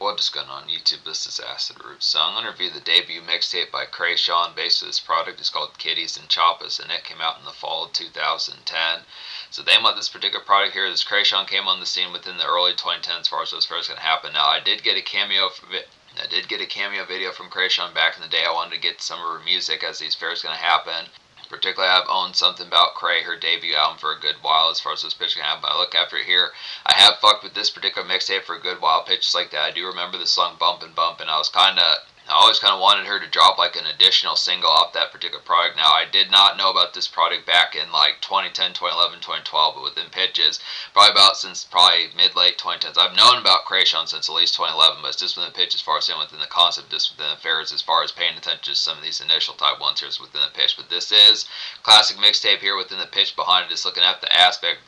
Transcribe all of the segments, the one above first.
What is going on YouTube? This is Acid Root. So I'm going to review the debut mixtape by Kreayshawn. Basically this product is called Kitties and Choppas, and it came out in the fall of 2010. So the aim of this particular product here is Kreayshawn came on the scene within the early 2010s as far as what's first going to happen. Now I did get a cameo video from Kreayshawn back in the day. I wanted to get some of her music as these fairs going to happen. Particularly, I've owned something about Cray, her debut album, for a good while as far as this pitch can happen. But I look after it here. I have fucked with this particular mixtape for a good while. Pitches like that. I do remember the song Bumpin' Bumpin'. I always kind of wanted her to drop like an additional single off that particular product. Now, I did not know about this product back in like 2010, 2011, 2012, but within pitches, since mid-late 2010s. I've known about Kreayshawn since at least 2011, but it's just within pitch as far as within the concept, just within the affairs as far as paying attention to some of these initial type ones here within the pitch. But this is classic mixtape here within the pitch behind it. Just looking at the aspect,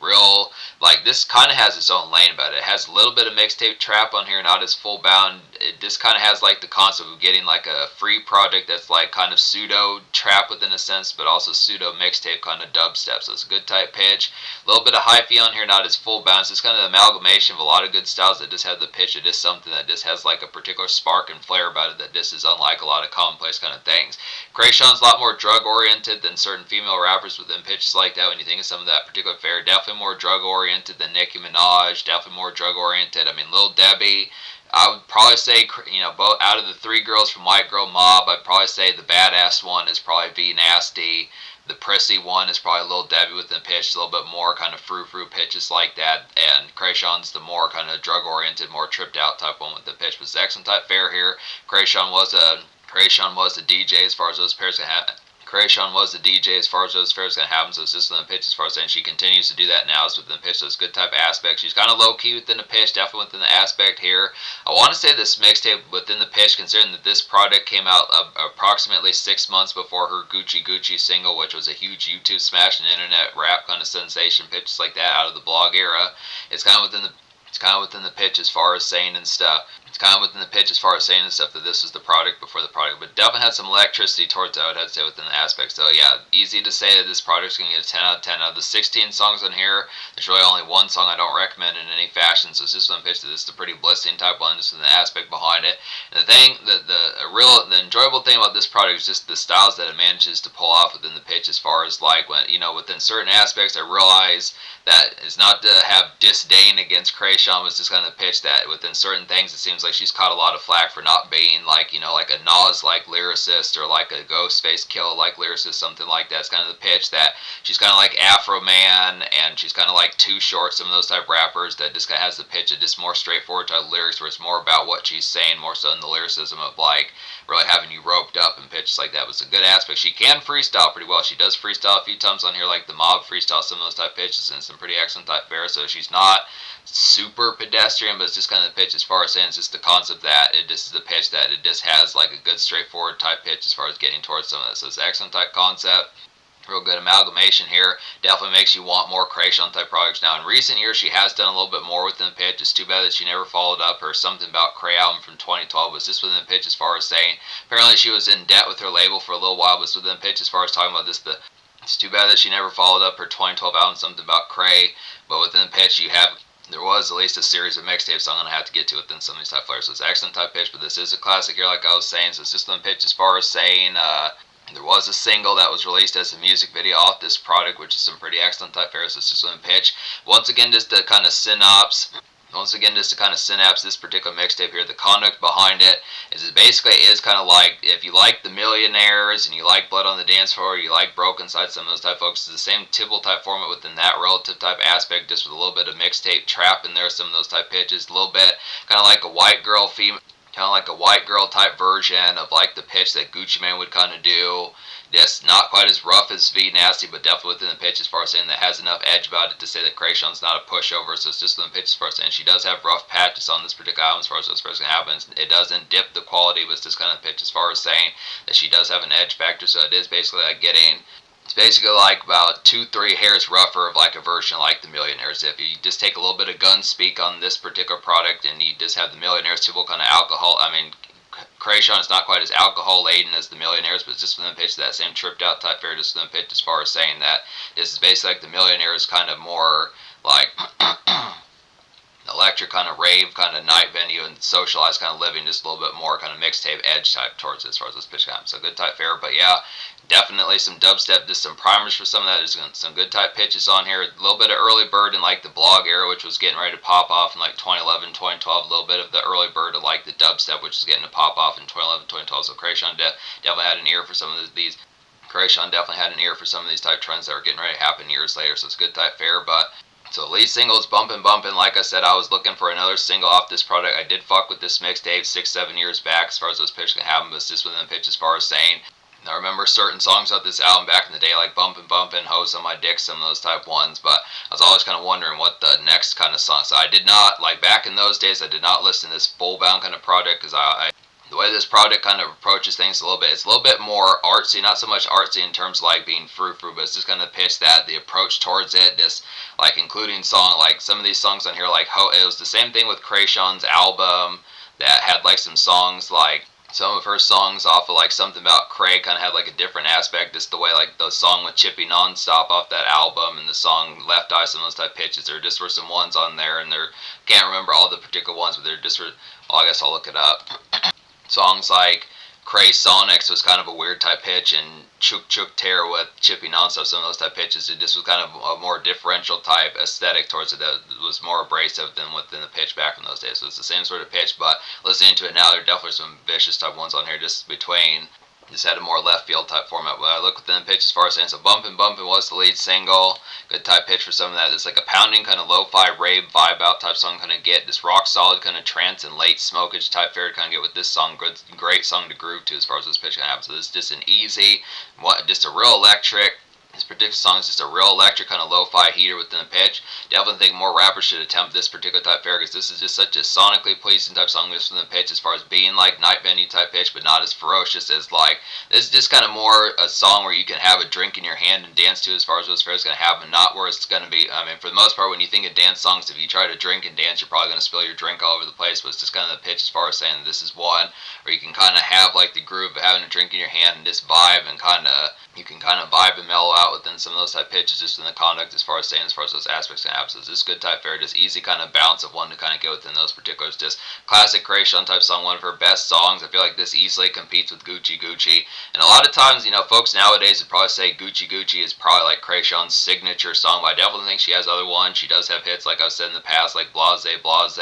this kind of has its own lane about it. It has a little bit of mixtape trap on here, not as full bound. It just kind of has like the concept of getting like a free project that's like kind of pseudo trap within a sense, but also pseudo mixtape kind of dubstep. So it's a good type pitch. A little bit of hyphy on here, not as full bounce. It's kind of an amalgamation of a lot of good styles that just have the pitch. It is something that just has like a particular spark and flair about it that just is unlike a lot of commonplace kind of things. Kreayshawn's a lot more drug oriented than certain female rappers within pitches like that. When you think of some of that particular fare, definitely more drug oriented than Nicki Minaj. Definitely more drug oriented. I mean, Lil Debbie. I would probably say, both out of the three girls from White Girl Mob, I'd probably say the badass one is probably V Nasty. The prissy one is probably Lil Debbie within pitch, a little bit more kind of frou-frou pitches like that. And Kreayshawn's the more kind of drug-oriented, more tripped-out type one with the pitch. But it's excellent type fare here. Kreayshawn was a DJ as far as those pairs can happen. Kreayshawn was the DJ as far as those fairs going to happen, so it's just within the pitch as far as saying she continues to do that now. It's within the pitch, so it's a good type aspect. She's kind of low-key within the pitch, definitely within the aspect here. I want to say this mixtape within the pitch, considering that this product came out approximately 6 months before her Gucci Gucci single, which was a huge YouTube smash and internet rap kind of sensation, pitches like that out of the blog era. It's kind of within the pitch as far as saying and stuff. That this was the product before the product, but definitely had some electricity towards it, I would have to say, within the aspects. So yeah, easy to say that this product's going to get a 10 out of 10. Out of the 16 songs on here, there's really only one song I don't recommend in any fashion, so it's just one pitch that this is a pretty blistering type one, just in the aspect behind it. And the enjoyable thing about this product is just the styles that it manages to pull off within the pitch as far as like when, within certain aspects, I realize that it's not to have disdain against Kreayshawn, but it's just kind of the pitch that within certain things, it seems like she's caught a lot of flack for not being like, like a Nas-like lyricist or like a Ghostface Killah-like lyricist, something like that. It's kind of the pitch that she's kind of like Afro Man, and she's kind of like Too Short, some of those type rappers that just kind of has the pitch of just more straightforward type lyrics where it's more about what she's saying, more so than the lyricism of like really having you roped up in pitches like that. But it's a good aspect. She can freestyle pretty well. She does freestyle a few times on here, like the Mob freestyle, some of those type pitches, and some pretty excellent type fare. So she's not super pedestrian, but it's just kind of the pitch as far as saying it's just the concept that it just is the pitch that it just has like a good straightforward type pitch as far as getting towards some of this. So it's an excellent type concept. Real good amalgamation here. Definitely makes you want more Kreayshawn type products. Now in recent years she has done a little bit more within the pitch. It's too bad that she never followed up her Something About Cray album from 2012. Was just within the pitch as far as saying apparently she was in debt with her label for a little while, but it's within the pitch as far as talking about this. It's too bad that she never followed up her 2012 album Something About Cray, but within the pitch there was at least a series of mixtapes I'm going to have to get to within some of these type flares. So it's an excellent type pitch, but this is a classic here like I was saying. So it's just within the pitch as far as saying there was a single that was released as a music video off this product, which is some pretty excellent type fare. So it's just within pitch. Once again, just to kind of synapse this particular mixtape here, the conduct behind it is kind of like, if you like the Millionaires and you like Blood on the Dance Floor, you like Broken Side, some of those type folks, it's the same typical type format within that relative type aspect, just with a little bit of mixtape trap in there, some of those type pitches, a little bit kind of like a white girl type version of like the pitch that Gucci Mane would kind of do. Yes, not quite as rough as V Nasty, but definitely within the pitch as far as saying that has enough edge about it to say that Kreayshawn's not a pushover. So it's just within the pitch as far as saying she does have rough patches on this particular album as far as those first can happen. It doesn't dip the quality, but it's just kind of pitch as far as saying that she does have an edge factor. So it is basically like it's basically like about 2-3 hairs rougher of like a version of like the Millionaires. If you just take a little bit of gun speak on this particular product and you just have the Millionaires typical kind of alcohol, Kreayshawn is not quite as alcohol laden as the Millionaires, but it's just within the pitch of that same tripped out type fare, just within the pitch as far as saying that this is basically like the Millionaires kind of more like electric kind of rave kind of night venue and socialized kind of living, just a little bit more kind of mixtape edge type towards it as far as this pitch comes. So good type fair, but yeah, definitely some dubstep, just some primers for some of that. There's some good type pitches on here. A little bit of early bird in like the blog era, which was getting ready to pop off in like 2011, 2012. A little bit of the early bird of like the dubstep, which is getting to pop off in 2011, 2012. So Kreayshawn definitely had an ear for some of these. Kreayshawn definitely had an ear for some of these type trends that were getting ready to happen years later. So it's good type fair, but so lead single is Bumpin' Bumpin'. Like I said, I was looking for another single off this product. I did fuck with this mixtape 6-7 years back as far as those pitches can happen, but it's just within the pitch as far as saying. I remember certain songs off this album back in the day, like Bumpin' Bumpin', Hose on My Dick, some of those type ones, but I was always kind of wondering what the next kind of song. So I did not, like back in those days, I did not listen to this full-bound kind of product because the way this product kind of approaches things a little bit, it's a little bit more artsy, not so much artsy in terms of like being frou-frou, but it's just kind of pitch that, the approach towards it, just like including song, like some of these songs on here, like it was the same thing with Kreayshawn's album that had like some songs like, some of her songs off of like Something About Cray kind of had like a different aspect, just the way like the song with Chippy Nonstop off that album and the song Left Eye, some of those type pitches, there just were some ones on there, and there, can't remember all the particular ones, but they're just, well I guess I'll look it up. Songs like Kreayshawn was kind of a weird type pitch, and Chook Chook Tear with Chippy Nonstop, some of those type pitches, it just was kind of a more differential type aesthetic towards it that was more abrasive than within the pitch back in those days. So it's the same sort of pitch, but listening to it now, there are definitely some vicious type ones on here just between. Just had a more left field type format. When I look within the pitch as far as saying, so Bumpin' Bumpin' was the lead single. Good type pitch for some of that. It's like a pounding kind of lo-fi rave vibe out type song kind of get. This rock solid kind of trance and late smokage type fair kind of get with this song. Good, great song to groove to as far as this pitch can happen. So this is just an easy, just a real electric. This particular song is just a real electric kind of lo-fi heater within the pitch. Definitely think more rappers should attempt this particular type fair because this is just such a sonically pleasing type song within the pitch as far as being like night venue type pitch, but not as ferocious as like, this is just kind of more a song where you can have a drink in your hand and dance to as far as those fairs going to happen, not where it's going to be, I mean for the most part when you think of dance songs, if you try to drink and dance you're probably going to spill your drink all over the place, but it's just kind of the pitch as far as saying this is one where you can kind of have like the groove of having a drink in your hand and just vibe and kind of, you can kind of vibe and mellow out within some of those type pitches just in the conduct as far as saying, as far as those aspects and absences. This good type fair, just easy kind of balance of one to kind of get within those particulars. Just classic Kreayshawn type song, one of her best songs. I feel like this easily competes with Gucci Gucci. And a lot of times, you know, folks nowadays would probably say Gucci Gucci is probably like Kreayshawn's signature song, but I definitely think she has other ones. She does have hits, like I've said in the past, like Blase Blase.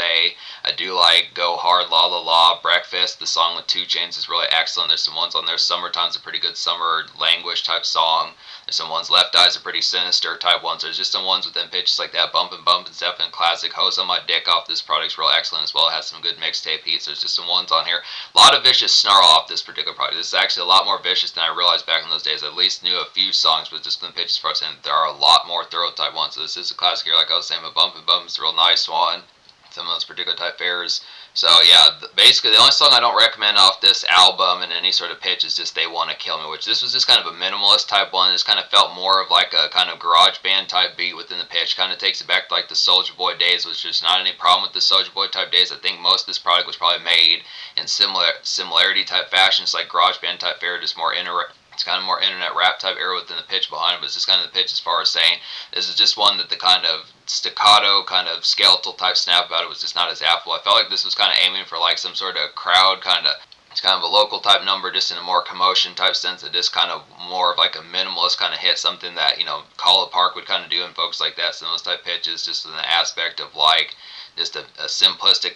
I do like Go Hard La La La, Breakfast. The song with 2 Chainz is really excellent. There's some ones on there. Summertime's a pretty good summer language type song. There's some ones, Left Eye's are pretty sinister type ones. There's just some ones within pitches like that. Bumpin' Bumpin's definitely classic. Hose on My Dick off this product's real excellent as well. It has some good mixtape heats. There's just some ones on here. A lot of vicious snarl off this particular product. This is actually a lot more vicious than I realized back in those days. I at least knew a few songs, but just in the pitches for us, and there are a lot more thorough type ones. So this is a classic here, like I was saying, but Bumpin' Bumpin's a real nice one. Some of those particular type fairs. So yeah, basically the only song I don't recommend off this album in any sort of pitch is just They Wanna Kill Me, which this was just kind of a minimalist type one. This kind of felt more of like a kind of garage band type beat within the pitch. Kind of takes it back to like the Soulja Boy days, which there's not any problem with the Soulja Boy type days. I think most of this product was probably made in similarity type fashion. It's like garage band type fare, just more it's kind of more internet rap type era within the pitch behind it, but it's just kind of the pitch as far as saying this is just one that the kind of staccato, kind of skeletal type snap about it was just not as affable. I felt like this was kind of aiming for like some sort of crowd kind of, it's kind of a local type number just in a more commotion type sense. It is kind of more of like a minimalist kind of hit, something that, you know, Call the Park would kind of do and folks like that. Some of those type pitches just in the aspect of like just a simplistic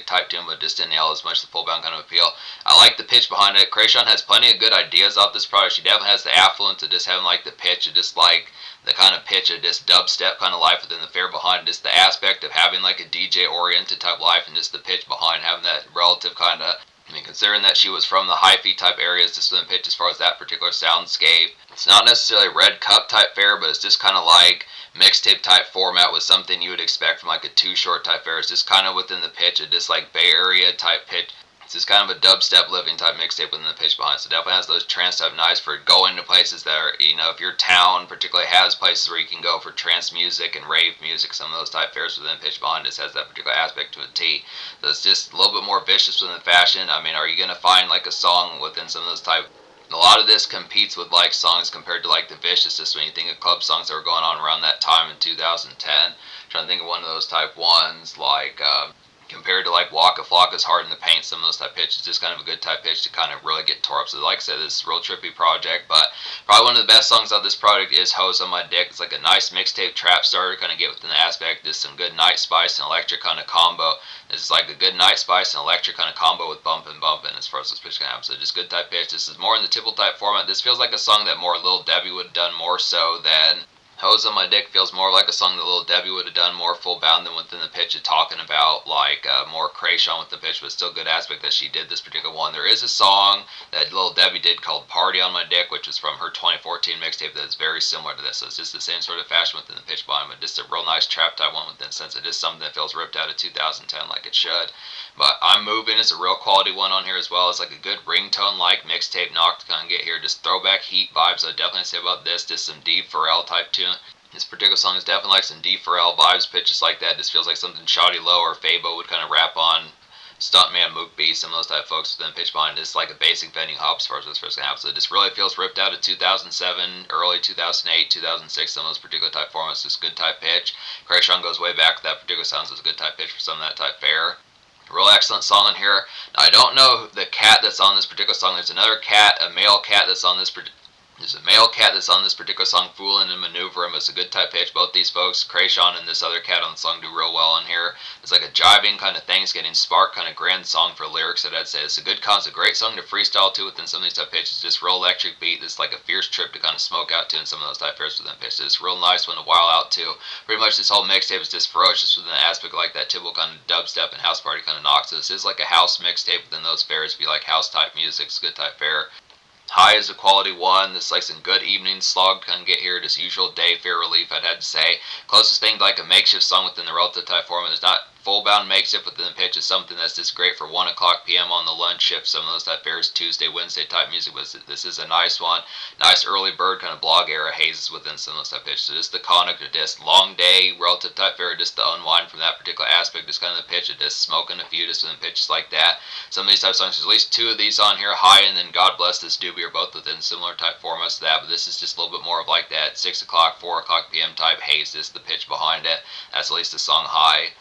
type tune, but just didn't nail as much the full bound kind of appeal. I like the pitch behind it. Kreayshawn has plenty of good ideas off this product. She definitely has the affluence of just having like the pitch of just like the kind of pitch of just dubstep kind of life within the fair behind it. Just the aspect of having like a DJ oriented type life and just the pitch behind having that relative kind of, I mean, considering that she was from the hyphy type areas, just in the pitch as far as that particular soundscape. It's not necessarily red cup type fair, but it's just kind of like mixtape type format with something you would expect from like a Too Short type fair. It's just kind of within the pitch of just like Bay Area type pitch. It's just kind of a dubstep living type mixtape within the pitch behind it. So definitely has those trance type nights for going to places that are, you know, if your town particularly has places where you can go for trance music and rave music, some of those type fairs within the pitch behind it has that particular aspect to a T. So it's just a little bit more vicious within the fashion. I mean, are you going to find like a song within some of those type? A lot of this competes with like songs compared to like the viciousness when you think of club songs that were going on around that time in 2010. trying to think of one of those type ones, like compared to like Waka Flocka's Hard in the Paint, some of those type pitches, just kind of a good type pitch to kind of really get tore up. So like I said, this is a real trippy project, but probably one of the best songs of this project is Hose on My Dick. It's like a nice mixtape trap starter, kind of get within the aspect, just some good Night Spice and electric kind of combo. This is like a good Night Spice and electric kind of combo with bumpin' as far as this pitch can happen. So just good type pitch. This is more in the typical type format. This feels like a song that more Lil Debbie would have done more so than Hose on My Dick. Feels more like a song that Lil Debbie would have done more full bound than within the pitch of talking about like more Kreayshawn with the pitch, but still good aspect that she did this particular one. There is a song that Lil Debbie did called Party on My Dick, which is from her 2014 mixtape that is very similar to this. So it's just the same sort of fashion within the pitch behind, but just a real nice trap type one within the sense it is something that feels ripped out of 2010 like it should. But I'm Moving is a real quality one on here as well. It's like a good ringtone like mixtape knock to kind of get here. Just throwback heat vibes. I would definitely say about this. Just some D Pharrell type tune. This particular song is definitely like some D Pharrell vibes, pitches like that. Just feels like something Shawty Low or Fabo would kind of rap on. Stuntman, Mook B, some of those type of folks within pitch behind. It's like a basic venue hop as far as this first can happen. So it just really feels ripped out of 2007, early 2008, 2006, some of those particular type formats. Just good type pitch. Kreayshawn goes way back with that particular sound, so it's a good type pitch for some of that type fare. Real excellent song on here. Now, I don't know the cat that's on this particular song. There's another cat, a male cat that's on this particular. There's a male cat that's on this particular song, Foolin' and Maneuvering, but it's a good type pitch. Both these folks, Kreayshawn and this other cat on the song, do real well on here. It's like a jiving kind of thing. It's getting spark kind of grand song for lyrics that I'd say. It's a good concept, great song to freestyle to within some of these type pitches. Just real electric beat. It's like a fierce trip to kind of smoke out to in some of those type pairs within pitches. It's real nice one to while out to. Pretty much this whole mixtape is just ferocious within the aspect like that typical kind of dubstep and house party kind of knock. So this is like a house mixtape within those fares. Be like house type music. It's a good type fare. High is a quality one. This is like some good evening slog kind of get here. Just usual day fare relief, I'd have to say. Closest thing to like a makeshift song within the relative type format. There's not full bound makeshift within the pitch. Is something that's just great for 1 o'clock p.m. on the lunch shift. Some of those type fares, Tuesday, Wednesday type music. But this is a nice one. Nice early bird kind of blog era hazes within some of those type pitches. So just the conduct of this long day relative type fare, just the unwind from that particular aspect. Just kind of the pitch of just smoking a few just within pitches like that. Some of these type songs, there's at least 2 of these on here. High and then God Bless This Doobie are both within similar type formats to that. But this is just a little bit more of like that 6 o'clock, 4 o'clock p.m. type haze. Just the pitch behind it. That's at least the song High.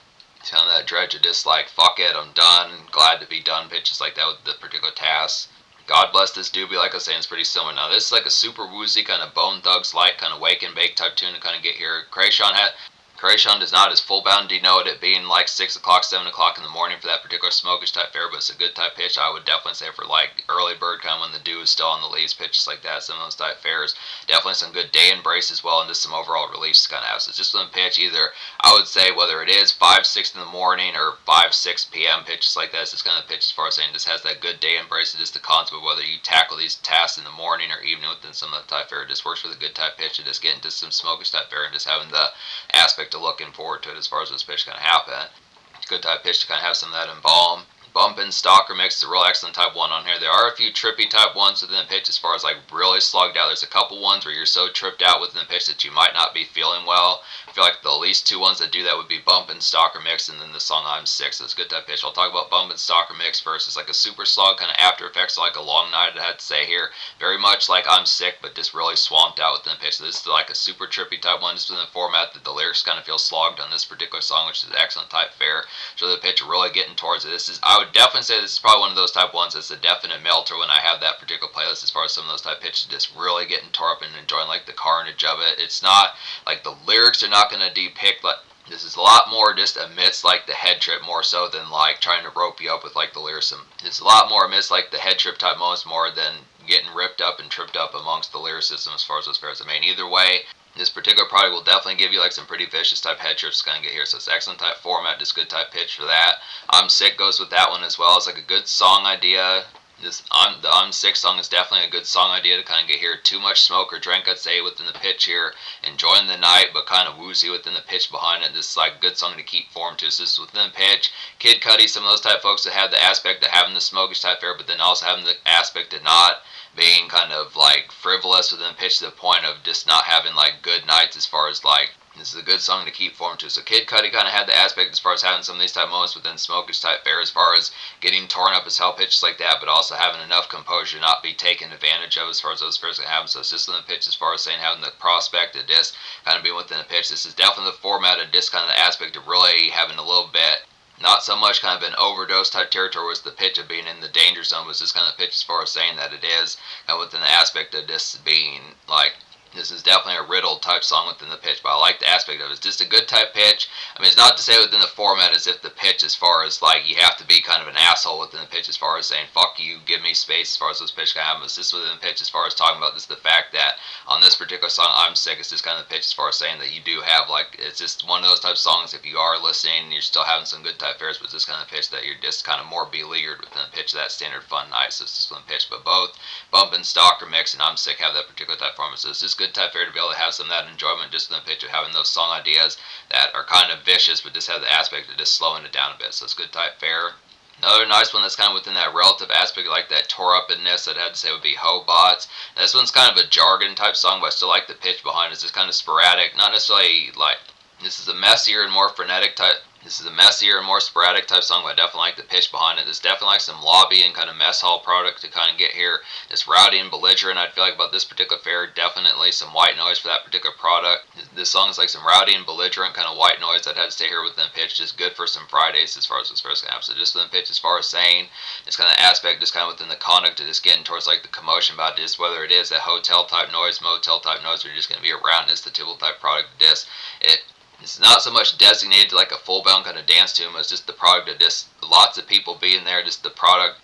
Kind of that dredge of just like, fuck it, I'm done, glad to be done, pitches like that with the particular task. God Bless This Doobie, like I was saying, is pretty similar. Now this is like a super woozy kind of Bone Thugs like kind of wake and bake type tune to kind of get here. Kreayshawn does not as full bound denote it being like 6 o'clock, 7 o'clock in the morning for that particular smokish type fare, but it's a good type pitch. I would definitely say for like early bird kind of when the dew is still on the leaves, pitches like that, some of those type fares. Definitely some good day embrace as well, and just some overall reliefs kind of have. So it's just one pitch either, I would say whether it is 5, 6 in the morning or 5, 6 p.m. pitches like that, it's just kind of pitch as far as saying just has that good day embrace. It's just the concept of whether you tackle these tasks in the morning or evening within some of the type fare. It just works with a good type pitch and just getting to some smokish type fare and just having the aspect of looking forward to it as far as this pitch can happen. It's a good type pitch to kind of have some of that embalm. Bumpin' Stalker Mix is a real excellent type one on here. There are a few trippy type ones within the pitch as far as like really slugged out. There's a couple ones where you're so tripped out within the pitch that you might not be feeling well. I feel like the least 2 ones that do that would be Bumpin' Stalker Mix and then the song I'm Sick. So it's a good type pitch. I'll talk about Bumpin' Stalker Mix first. It's like a super slug kind of after effects like a long night, I had to say here. Very much like I'm Sick, but just really swamped out within the pitch. So this is like a super trippy type one just within the format that the lyrics kind of feel slogged on this particular song, which is an excellent type fare. So the pitch really getting towards it. I would definitely say this is probably one of those type ones that's a definite melter when I have that particular playlist as far as some of those type pitches just really getting tore up and enjoying like the carnage of it. It's not like the lyrics are not going to depict like this is a lot more just amidst like the head trip more so than like trying to rope you up with like the lyricism. It's a lot more amidst like the head trip type moments more than getting ripped up and tripped up amongst the lyricism as far as those fares. I mean, either way, this particular product will definitely give you like some pretty vicious type head trips to kind of get here. So it's excellent type format, just good type pitch for that. I'm Sick goes with that one as well. It's like a good song idea. The I'm Sick song is definitely a good song idea to kind of get here. Too much smoke or drink, I'd say, within the pitch here. Enjoying the night, but kind of woozy within the pitch behind it. This is like a good song to keep form to. So this is within the pitch. Kid Cudi, some of those type folks that have the aspect of having the smokish type fare, but then also having the aspect of not being kind of like frivolous within the pitch to the point of just not having like good nights as far as like This is a good song to keep form to. So Kid Cudi kind of had the aspect as far as having some of these type moments within Smokage type fare as far as getting torn up as hell pitches like that, but also having enough composure to not be taken advantage of as far as those fares can happen. So it's just in the pitch as far as saying having the prospect of this kind of being within the pitch. This is definitely the format of this kind of the aspect of really having a little bit not so much kind of an overdose type territory was the pitch of being in the danger zone, was this kind of pitch as far as saying that it is kind of within the aspect of this being like this is definitely a riddled type song within the pitch, but I like the aspect of it. It's just a good type pitch. I mean, it's not to say within the format as if the pitch as far as like you have to be kind of an asshole within the pitch as far as saying fuck you, give me space as far as this pitch can happen. It's just within the pitch as far as talking about this the fact that on this particular song I'm sick, it's just kind of the pitch as far as saying that you do have like it's just one of those type of songs if you are listening you're still having some good type fares, but it's just kind of pitch that you're just kind of more beleaguered within the pitch of that standard fun night. So it's just one pitch, but both Bump and Stalker Mix and I'm Sick have that particular type format. So it's just good type fare to be able to have some of that enjoyment just in the pitch of having those song ideas that are kind of vicious but just have the aspect of just slowing it down a bit. So it's good type fare. Another nice one that's kind of within that relative aspect, like that tore upness, I'd have to say would be Hobots. This one's kind of a jargon type song, but I still like the pitch behind it. It's just kind of sporadic, not necessarily like this is a messier and more frenetic type. This is a messier and more sporadic type song, but I definitely like the pitch behind it. There's definitely like some lobby and kind of mess hall product to kind of get here. It's rowdy and belligerent, I feel like, about this particular fare. Definitely some white noise for that particular product. This song is like some rowdy and belligerent kind of white noise. I'd have to stay here within pitch. Just good for some Fridays as far as this first happens. So just within pitch as far as saying this kind of aspect, just kind of within the conduct of just getting towards like the commotion about this, whether it is a hotel type noise, motel type noise, or you're just going to be around this, the typical type product of this. It's not so much designated like a full-blown kind of dance tune, it's just the product of just lots of people being there, just the product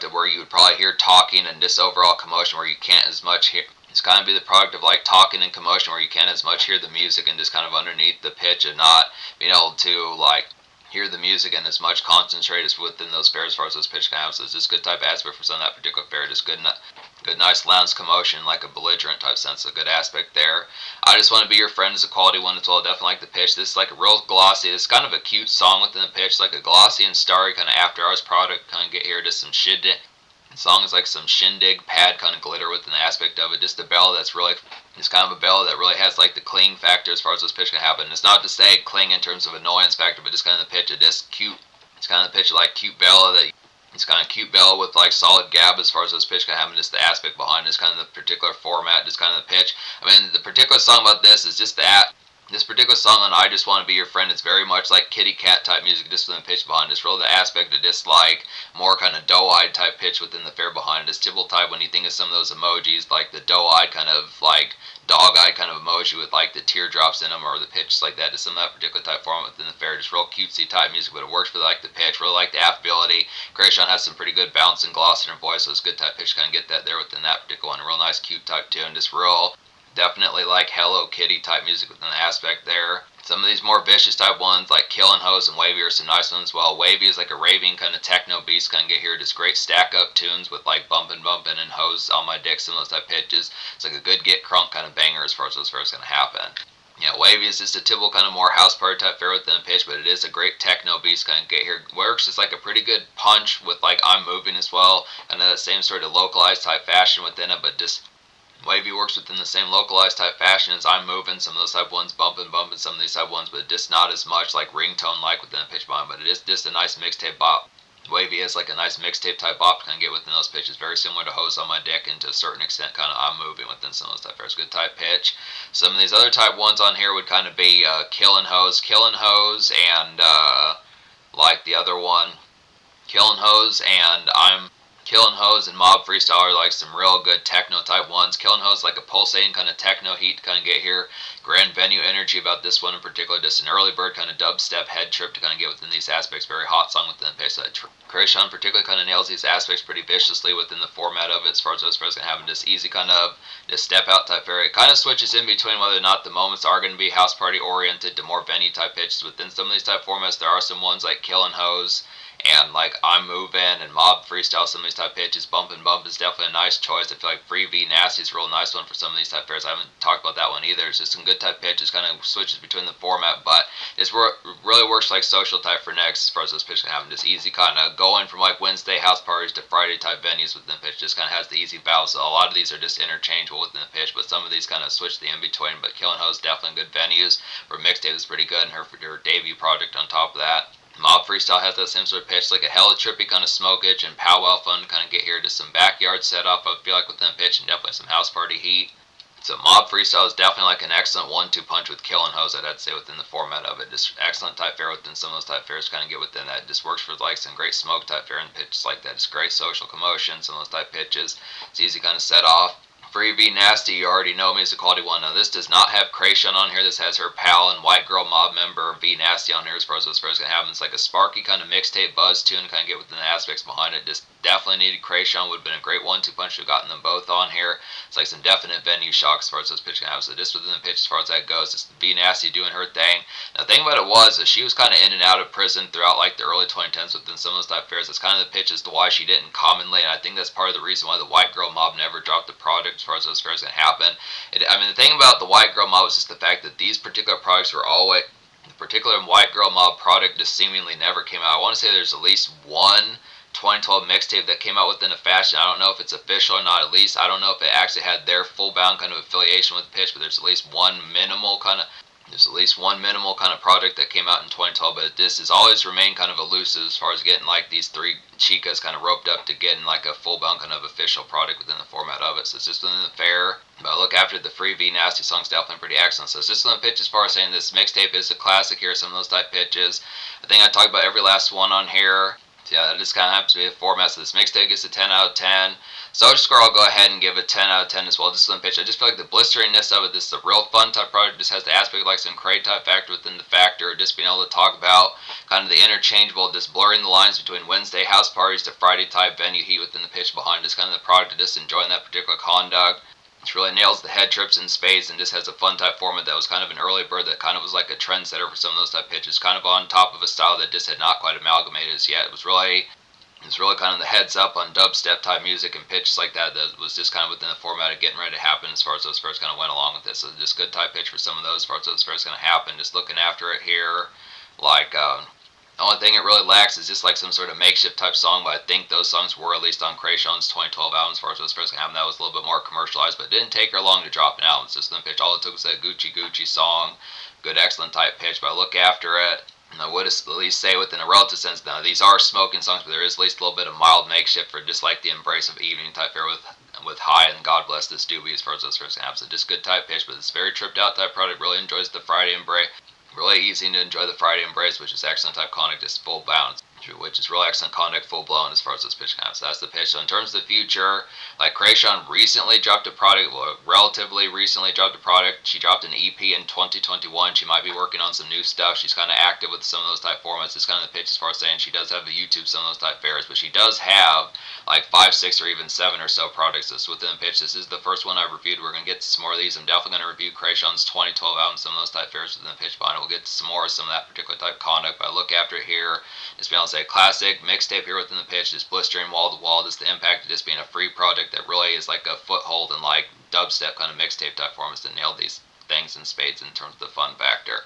of where you would probably hear talking and this overall commotion where you can't as much hear. It's kind of be the product of like talking and commotion where you can't as much hear the music and just kind of underneath the pitch and not being able to like hear the music and as much concentrate as within those fares as far as those pitch can have. So it's just good type aspect for some of that particular fare. Just good nice lounge commotion, like a belligerent type sense. A good aspect there. I Just Want to Be Your Friend is a quality one as well. Definitely like the pitch. This is like a real glossy. It's kind of a cute song within the pitch, like a glossy and starry kind of after hours product. Kind of get here just some shit. The song is like some shindig pad kind of glitter within the aspect of it. Just a bell that's really, it's kind of a bell that really has like the cling factor as far as this pitch can happen. It's not to say cling in terms of annoyance factor, but just kind of the pitch of this cute. It's kind of the pitch of like cute bell that. It's kind of cute bell with like solid gab as far as this pitch can happen. Just the aspect behind this kind of the particular format, just kind of the pitch. I mean, the particular song about this is just that. This particular song on I Just Want to Be Your Friend is very much like kitty cat type music, just with the pitch behind it. It's really the aspect of this like more kind of doe-eyed type pitch within the fare behind it. This typical type when you think of some of those emojis, like the doe-eyed kind of like dog-eyed kind of emoji with like the teardrops in them or the pitch like that. Just some of that particular type form within the fare. Just real cutesy type music, but it works for like the pitch. Really like the affability. Kreayshawn has some pretty good bounce and gloss in her voice, so it's good type pitch. Kind of get that there within that particular one. A real nice cute type tune. Just real. Definitely like Hello Kitty type music within the aspect there. Some of these more vicious type ones like Killin' Hose and Wavy are some nice ones as well. Wavy is like a raving kind of techno beast, kind of get here. Just great stack up tunes with like bumpin' and Hose on my dick, some of those type pitches. It's like a good get crunk kind of banger as far as those first gonna happen. Yeah, Wavy is just a typical kind of more house party type fare within the pitch, but it is a great techno beast kind of get here. Works is like a pretty good punch with like I'm Moving as well, and that same sort of localized type fashion within it, but just Wavy works within the same localized type fashion as I'm Moving, some of those type ones, bumping, some of these type ones, but just not as much like ringtone like within the pitch behind, but it is just a nice mixtape bop. Wavy is like a nice mixtape type bop to kind of get within those pitches, very similar to Hose on My Dick and to a certain extent kind of I'm Moving within some of those type fares. Good type pitch. Some of these other type ones on here would kind of be Killin' Hose and like the other one, Killin' Hose and Killin' Hose and Mob Freestyle are like some real good techno type ones. Killin' Hose like a pulsating kind of techno heat to kind of get here. Grand venue energy about this one in particular. Just an early bird kind of dubstep head trip to kind of get within these aspects. Very hot song within the pace. Kreayshawn particularly kind of nails these aspects pretty viciously within the format of it as far as those fares can happen. Just easy kind of just step out type fare. It kind of switches in between whether or not the moments are going to be house party oriented to more venue type pitches. Within some of these type formats, there are some ones like Killin' Hose and like I'm Moving and Mob Freestyle, some of these type pitches. Bump and Bump is definitely a nice choice. I feel like Free V Nasty is a real nice one for some of these type pairs. I haven't talked about that one either. It's just some good type pitches, kind of switches between the format, but it's really works like social type for next as far as those pitches can happen. Just easy kind of going from like Wednesday house parties to Friday type venues within the pitch. Just kind of has the easy balance. So a lot of these are just interchangeable within the pitch, but some of these kind of switch the in between. But Killing Ho's definitely good venues. Her mixtape is pretty good, and her debut project on top of that. Mob Freestyle has that same sort of pitch, like a hella trippy kind of smoke itch and powwow fun to kind of get here. Just some backyard setup, I feel like, within the pitch, and definitely some house party heat. So Mob Freestyle is definitely like an excellent 1-2 punch with Killing Hoes, I'd say, within the format of it. Just excellent type fare within some of those type fares, kind of get within that. It just works for like some great smoke type fare and pitches like that. It's great social commotion, some of those type pitches. It's easy kind of set off. Free V Nasty, you already know me, is a quality one. Now, this does not have Kreayshawn on here. This has her pal and White Girl Mob member V Nasty on here as far as those first going to happen. It's like a sparky kind of mixtape buzz tune, kind of get within the aspects behind it. Just definitely needed Kreayshawn. Would have been a great 1-2 punch to have gotten them both on here. It's like some definite venue shock as far as those pitches can happen. So just within the pitch as far as that goes, it's V Nasty doing her thing. Now, the thing about it was that she was kind of in and out of prison throughout like the early 2010s within some of those type fairs. That's kind of the pitch as to why she didn't commonly, and I think that's part of the reason why the White Girl Mob never dropped the product as far as those fairs can happen. I mean, the thing about the White Girl Mob was just the fact that these particular products were always, the particular White Girl Mob product just seemingly never came out. I want to say there's at least one 2012 mixtape that came out within a fashion. I don't know if it's official or not. At least I don't know if it actually had their full bound kind of affiliation with Pitch, but there's at least one minimal kind of product that came out in 2012, but this has always remained kind of elusive as far as getting like these three chicas kind of roped up to getting like a full-blown kind of official product within the format of it. So it's just within the fair. But look, after the Free V Nasty song's definitely pretty excellent. So it's just on the pitch as far as saying this mixtape is a classic here, some of those type pitches. I think I talked about every last one on here. So yeah, that just kind of happens to be the format. So this mixtape gets a 10 out of 10. Social Score, I'll go ahead and give a 10 out of 10 as well. Just on the pitch, I just feel like the blisteringness of it, this is a real fun type product. Just has the aspect like some Cray type factor within the factor. Just being able to talk about kind of the interchangeable, just blurring the lines between Wednesday house parties to Friday type venue heat within the pitch behind. Just kind of the product of just enjoying that particular conduct. It really nails the head trips in spades and just has a fun type format that was kind of an early bird that kind of was like a trendsetter for some of those type pitches. Kind of on top of a style that just had not quite amalgamated as yet. It's really kind of the heads up on dubstep type music and pitches like that was just kind of within the format of getting ready to happen as far as those fairs kind of went along with this. So just good type pitch for some of those as far as those fairs going to happen. Just looking after it here, like the only thing it really lacks is just like some sort of makeshift type song, but I think those songs were at least on Kreayshawn's 2012 album as far as those fairs going to happen. That was a little bit more commercialized, but it didn't take her long to drop an album. It's just the pitch. All it took was that Gucci Gucci song, good excellent type pitch, but I look after it. And I would at least say within a relative sense, now these are smoking songs, but there is at least a little bit of mild makeshift for just like the embrace of evening type fare with High and God Bless This Doobie as far as those first can happen. So just good type pitch, but it's very tripped out type product. Really enjoys the Friday embrace. Really easy to enjoy the Friday embrace, which is excellent type conduct, just full bounce, which is real excellent conduct, full blown as far as this pitch counts. So that's the pitch. So in terms of the future, like Kreayshawn recently dropped a product, well, relatively recently dropped a product. She dropped an EP in 2021. She might be working on some new stuff. She's kind of active with some of those type formats. It's kind of the pitch as far as saying she does have a YouTube, some of those type fairs, but she does have like 5, 6, or even 7 or so products that's within the pitch. This is the first one I've reviewed. We're going to get to some more of these. I'm definitely going to review Kreayshawn's 2012 album, some of those type fairs within the pitch behind it. We'll get to some more of some of that particular type conduct, but I look after it here. Just being able to say classic mixtape here within the pitch, just blistering wall to wall. Just the impact of just being a free product that really is like a foothold in like dubstep kind of mixtape type formats that nailed these things in spades in terms of the fun factor.